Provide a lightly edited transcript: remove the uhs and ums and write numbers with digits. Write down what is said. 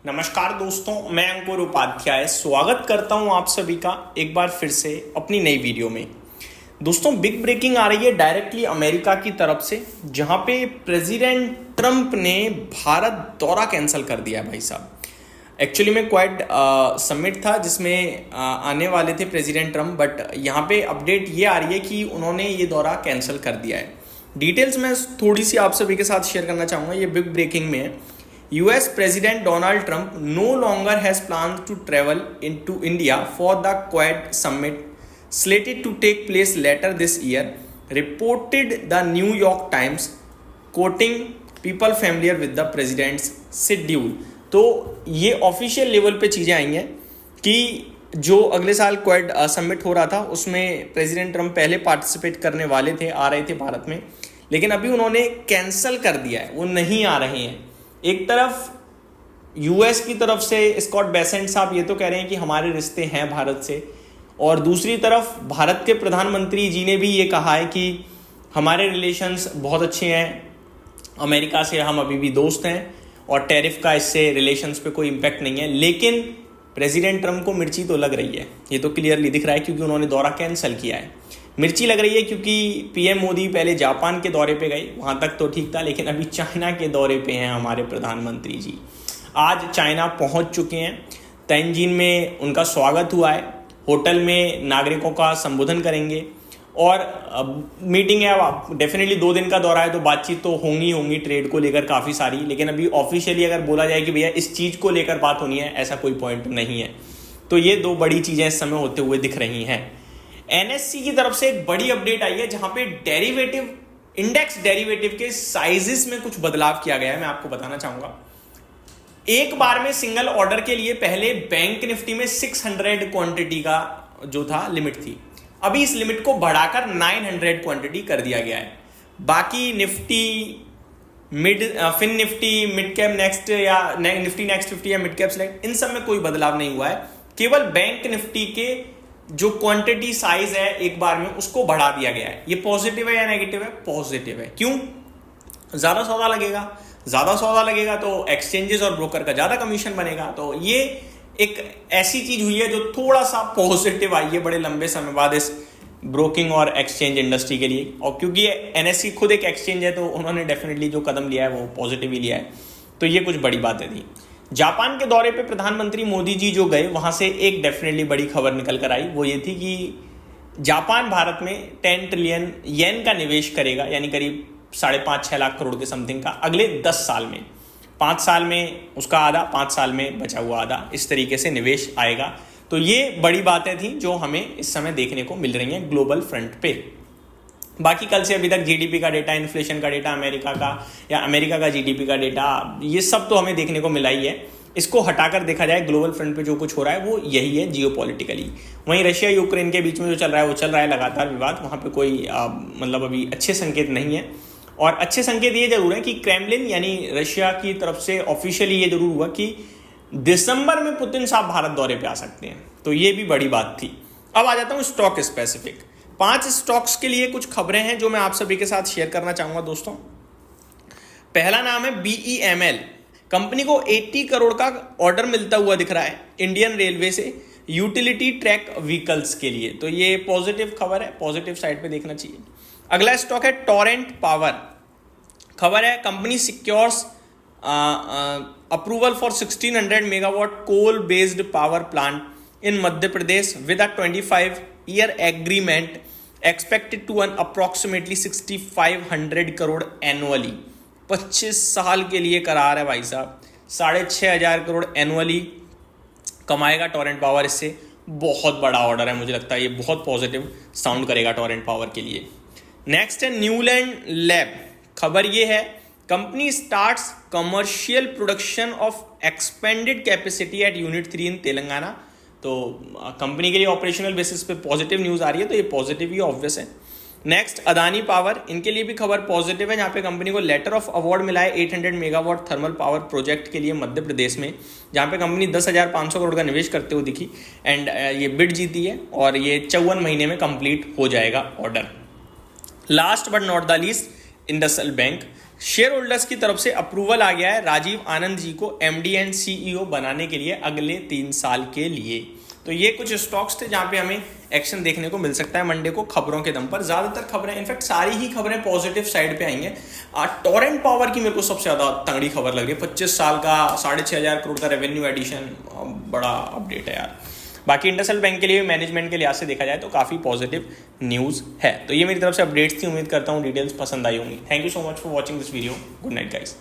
नमस्कार दोस्तों, मैं अंकुर उपाध्याय स्वागत करता हूं आप सभी का एक बार फिर से अपनी नई वीडियो में। दोस्तों, बिग ब्रेकिंग आ रही है डायरेक्टली अमेरिका की तरफ से, जहां पे प्रेसिडेंट ट्रंप ने भारत दौरा कैंसिल कर दिया है। भाई साहब, एक्चुअली में क्वाड समिट था जिसमें आने वाले थे प्रेसिडेंट ट्रंप, बट यहाँ पे अपडेट ये आ रही है कि उन्होंने ये दौरा कैंसिल कर दिया है। डिटेल्स मैं थोड़ी सी आप सभी के साथ शेयर करना चाहूँगा, ये बिग ब्रेकिंग में है। US President Donald Trump no longer has plans to travel into India for the Quad Summit slated to take place later this year, reported the New York Times, quoting people familiar with the president's schedule। तो ये official level पे चीज़ें आई हैं कि जो अगले साल quad summit हो रहा था उसमें प्रेसिडेंट ट्रंप पहले पार्टिसिपेट करने वाले थे, आ रहे थे भारत में, लेकिन अभी उन्होंने कैंसिल कर दिया है, वो नहीं आ रहे हैं। एक तरफ यूएस की तरफ से स्कॉट बेसेंट साहब ये तो कह रहे हैं कि हमारे रिश्ते हैं भारत से, और दूसरी तरफ भारत के प्रधानमंत्री जी ने भी ये कहा है कि हमारे रिलेशंस बहुत अच्छे हैं, अमेरिका से हम अभी भी दोस्त हैं और टैरिफ का इससे रिलेशंस पे कोई इम्पैक्ट नहीं है। लेकिन प्रेसिडेंट ट्रंप को मिर्ची तो लग रही है, ये तो क्लियरली दिख रहा है, क्योंकि उन्होंने दौरा कैंसिल किया है। मिर्ची लग रही है क्योंकि पीएम मोदी पहले जापान के दौरे पे गए, वहाँ तक तो ठीक था, लेकिन अभी चाइना के दौरे पे हैं हमारे प्रधानमंत्री जी। आज चाइना पहुँच चुके हैं, तैनजिन में उनका स्वागत हुआ है, होटल में नागरिकों का संबोधन करेंगे और मीटिंग है। अब डेफिनेटली 2 दिन का दौरा है तो बातचीत तो होंगी ट्रेड को लेकर काफ़ी सारी, लेकिन अभी ऑफिशियली अगर बोला जाए कि भैया इस चीज़ को लेकर बात होनी है, ऐसा कोई पॉइंट नहीं है। तो ये 2 बड़ी चीज़ें इस समय होते हुए दिख रही हैं। एनएससी की तरफ से एक बड़ी अपडेट आई है जहां पे डेरिवेटिव इंडेक्स डेरिवेटिव के साइजेस में कुछ बदलाव किया गया है। मैं आपको बताना चाहूंगा, एक बार में सिंगल ऑर्डर के लिए पहले बैंक निफ्टी में 600 क्वांटिटी का जो था लिमिट थी, अभी इस लिमिट को बढ़ाकर 900 क्वांटिटी कर दिया गया है। बाकी Nifty Fin Nifty, mid cap next या निफ्टी नेक्स्ट 50 या मिड कैप सेलेक्ट, इन सब में कोई बदलाव नहीं हुआ है। केवल बैंक निफ्टी के जो क्वांटिटी साइज है एक बार में उसको बढ़ा दिया गया है। ये पॉजिटिव है या नेगेटिव है? पॉजिटिव है। क्यों? ज्यादा सौदा लगेगा तो एक्सचेंजेस और ब्रोकर का ज्यादा कमीशन बनेगा। तो ये एक ऐसी चीज हुई है जो थोड़ा सा पॉजिटिव आई है बड़े लंबे समय बाद इस ब्रोकिंग और एक्सचेंज इंडस्ट्री के लिए। और क्योंकि एनएससी खुद एक एक्सचेंज है तो उन्होंने डेफिनेटली जो कदम लिया है वो पॉजिटिव ही लिया है। तो ये कुछ बड़ी बातें थी। जापान के दौरे पे प्रधानमंत्री मोदी जी जो गए, वहां से एक डेफिनेटली बड़ी खबर निकल कर आई, वो ये थी कि जापान भारत में 10 ट्रिलियन येन का निवेश करेगा, यानी करीब 5.5-6 लाख करोड़ के समथिंग का, अगले 10 साल में। 5 साल में उसका आधा, 5 साल में बचा हुआ आधा, इस तरीके से निवेश आएगा। तो ये बड़ी बातें थी जो हमें इस समय देखने को मिल रही हैं ग्लोबल फ्रंट पे। बाकी कल से अभी तक जीडीपी का डेटा, इन्फ्लेशन का डेटा अमेरिका का, या अमेरिका का जीडीपी का डेटा, ये सब तो हमें देखने को मिला ही है। इसको हटाकर देखा जाए ग्लोबल फ्रंट पे जो कुछ हो रहा है वो यही है जियोपॉलिटिकली। वहीं रशिया यूक्रेन के बीच में जो चल रहा है वो चल रहा है लगातार विवाद, वहाँ पे कोई मतलब अभी अच्छे संकेत नहीं है। और अच्छे संकेत ये जरूर है कि क्रेमलिन यानी रशिया की तरफ से ऑफिशियली ये जरूर हुआ कि दिसंबर में पुतिन साहब भारत दौरे पे आ सकते हैं। तो ये भी बड़ी बात थी। अब आ जाता हूँ स्टॉक स्पेसिफिक। 5 स्टॉक्स के लिए कुछ खबरें हैं जो मैं आप सभी के साथ शेयर करना चाहूंगा दोस्तों। पहला नाम है BEML। कंपनी को 80 करोड़ का ऑर्डर मिलता हुआ दिख रहा है इंडियन रेलवे से यूटिलिटी ट्रैक व्हीकल्स के लिए। तो ये पॉजिटिव खबर है, पॉजिटिव साइड पे देखना चाहिए। अगला स्टॉक है टोरेंट पावर। खबर है company secures approval for 1600 megawatt coal based power plant in Madhya Pradesh with a 25-year agreement expected to earn approximately 6500 crore annually. 25 साल के लिए करार है भाई साहब, 6500 करोड़ एनुअली कमाएगा टोरेंट पावर इससे। बहुत बड़ा ऑर्डर है, मुझे लगता है ये बहुत पॉजिटिव साउंड करेगा टोरेंट पावर के लिए। नेक्स्ट है न्यूलैंड लैब। खबर ये है company starts commercial production of expanded capacity eight unit 3 इन तेलंगाना। तो कंपनी के लिए ऑपरेशनल बेसिस पे पॉजिटिव न्यूज़ आ रही है, तो ये पॉजिटिव ही ऑब्वियस है। नेक्स्ट अदानी पावर, इनके लिए भी खबर पॉजिटिव है, जहाँ पे कंपनी को लेटर ऑफ अवार्ड मिला है 800 मेगावाट थर्मल पावर प्रोजेक्ट के लिए मध्य प्रदेश में, जहाँ पे कंपनी 10,500 करोड़ का निवेश करते हुए दिखी एंड ये बिड जीती है और ये 54 महीने में कंप्लीट हो जाएगा order. Last but not the least IndusInd bank. Share holders की तरफ से अप्रूवल आ गया है राजीव आनंद जी को एमडी एंड सीईओ बनाने के लिए अगले 3 साल के लिए। तो ये कुछ स्टॉक्स थे जहां पे हमें एक्शन देखने को मिल सकता है मंडे को खबरों के दम पर। ज्यादातर खबरें, इनफैक्ट सारी ही खबरें पॉजिटिव साइड पे आई हैं। टोरेंट पावर की मेरे को सबसे ज्यादा तगड़ी खबर लग रही है। 25 साल का 6,500 करोड़ का रेवेन्यू एडिशन, बड़ा अपडेट है यार। बाकी इंडसइंड बैंक के लिए मैनेजमेंट के लिहाज से देखा जाए तो काफी पॉजिटिव न्यूज है। तो ये मेरी तरफ से अपडेट्स थी, उम्मीद करता हूँ डिटेल्स पसंद आई होंगी। Thank you so much for watching this video. Good night guys.